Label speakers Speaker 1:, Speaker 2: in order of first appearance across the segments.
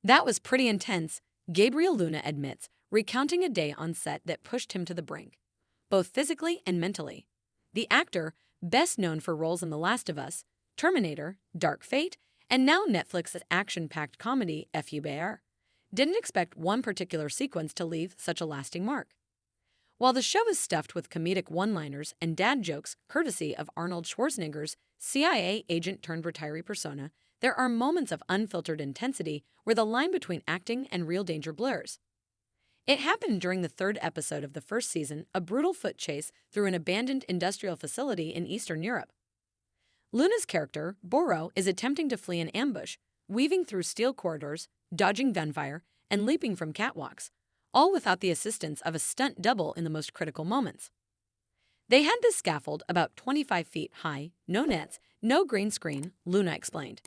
Speaker 1: That was pretty intense, Gabriel Luna admits, recounting a day on set that pushed him to the brink, both physically and mentally. The actor, best known for roles in The Last of Us, Terminator, Dark Fate, and now Netflix's action-packed comedy FUBAR, didn't expect one particular sequence to leave such a lasting mark. While the show is stuffed with comedic one-liners and dad jokes courtesy of Arnold Schwarzenegger's CIA agent-turned-retiree persona, there are moments of unfiltered intensity where the line between acting and real danger blurs. It happened during the third episode of the first season, a brutal foot chase through an abandoned industrial facility in Eastern Europe. Luna's character, Boro, is attempting to flee an ambush, weaving through steel corridors, dodging gunfire, and leaping from catwalks, all without the assistance of a stunt double in the most critical moments. They had this scaffold about 25 feet high, no nets, no green screen, Luna explained.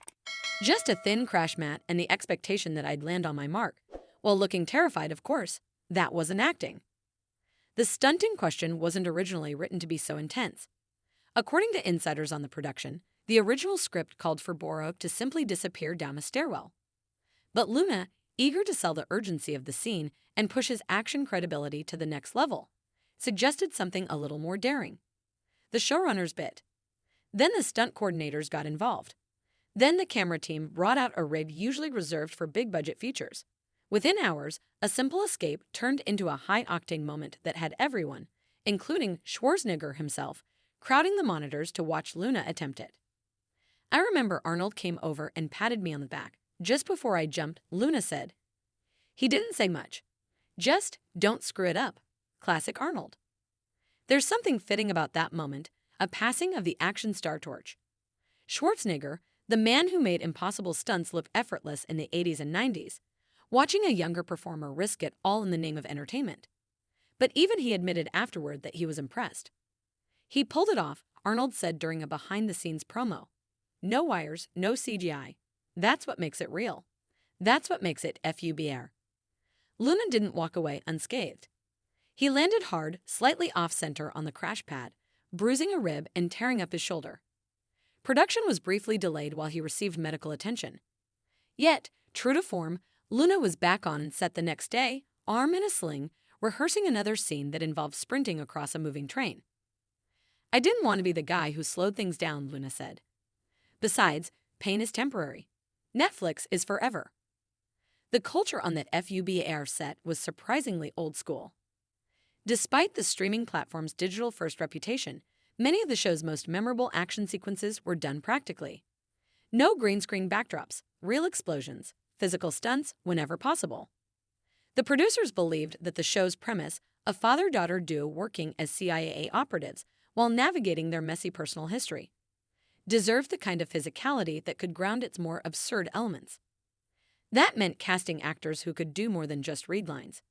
Speaker 1: Just a thin crash mat and the expectation that I'd land on my mark. While looking terrified, of course. That wasn't acting. The stunt in question wasn't originally written to be so intense. According to insiders on the production, the original script called for Boro to simply disappear down a stairwell. But Luna, eager to sell the urgency of the scene and push his action credibility to the next level, suggested something a little more daring. The showrunners bit. Then the stunt coordinators got involved. Then the camera team brought out a rig usually reserved for big-budget features. Within hours, a simple escape turned into a high-octane moment that had everyone, including Schwarzenegger himself, crowding the monitors to watch Luna attempt it. I remember Arnold came over and patted me on the back. Just before I jumped, Luna said. He didn't say much. Just, don't screw it up. Classic Arnold. There's something fitting about that moment, a passing of the action star torch. Schwarzenegger, the man who made impossible stunts look effortless in the 80s and 90s, watching a younger performer risk it all in the name of entertainment. But even he admitted afterward that he was impressed. He pulled it off, Arnold said during a behind-the-scenes promo. No wires, no CGI. That's what makes it real. That's what makes it FUBAR. Luna didn't walk away unscathed. He landed hard, slightly off-center on the crash pad, bruising a rib and tearing up his shoulder. Production was briefly delayed while he received medical attention. Yet, true to form, Luna was back on set the next day, arm in a sling, rehearsing another scene that involved sprinting across a moving train. I didn't want to be the guy who slowed things down, Luna said. Besides, pain is temporary. Netflix is forever. The culture on that FUBAR set was surprisingly old school. Despite the streaming platform's digital-first reputation, many of the show's most memorable action sequences were done practically. No green screen backdrops, real explosions, physical stunts whenever possible. The producers believed that the show's premise, a father-daughter duo working as CIA operatives while navigating their messy personal history, deserved the kind of physicality that could ground its more absurd elements. That meant casting actors who could do more than just read lines.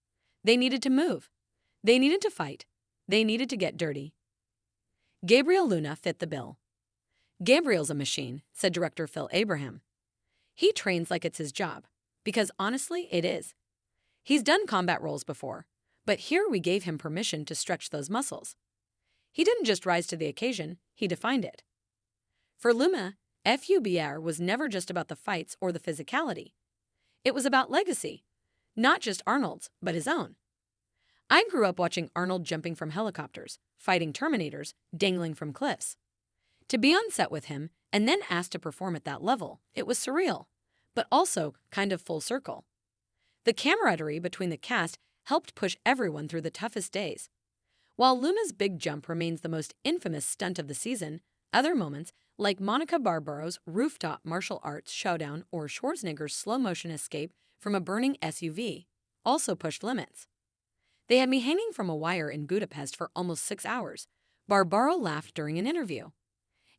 Speaker 1: They needed to move. They needed to fight. They needed to get dirty. Gabriel Luna fit the bill. Gabriel's a machine, said director Phil Abraham. He trains like it's his job, because honestly, it is. He's done combat roles before, but here we gave him permission to stretch those muscles. He didn't just rise to the occasion, he defined it. For Luna, FUBAR was never just about the fights or the physicality. It was about legacy, not just Arnold's, but his own. I grew up watching Arnold jumping from helicopters, fighting Terminators, dangling from cliffs. To be on set with him and then asked to perform at that level, it was surreal, but also kind of full circle. The camaraderie between the cast helped push everyone through the toughest days. While Luna's big jump remains the most infamous stunt of the season, other moments, like Monica Barbaro's rooftop martial arts showdown or Schwarzenegger's slow-motion escape from a burning SUV, also pushed limits. They had me hanging from a wire in Budapest for almost 6 hours, Barbaro laughed during an interview.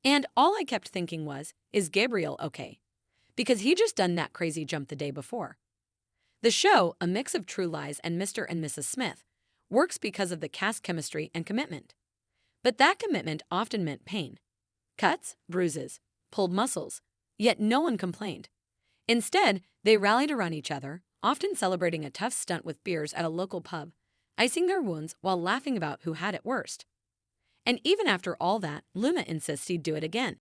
Speaker 1: And all I kept thinking was, is Gabriel okay? Because he just done that crazy jump the day before. The show, a mix of True Lies and Mr. and Mrs. Smith, works because of the cast chemistry and commitment. But that commitment often meant pain. Cuts, bruises, pulled muscles, yet no one complained. Instead, they rallied around each other, often celebrating a tough stunt with beers at a local pub, icing their wounds while laughing about who had it worst. And even after all that, Luna insists he'd do it again.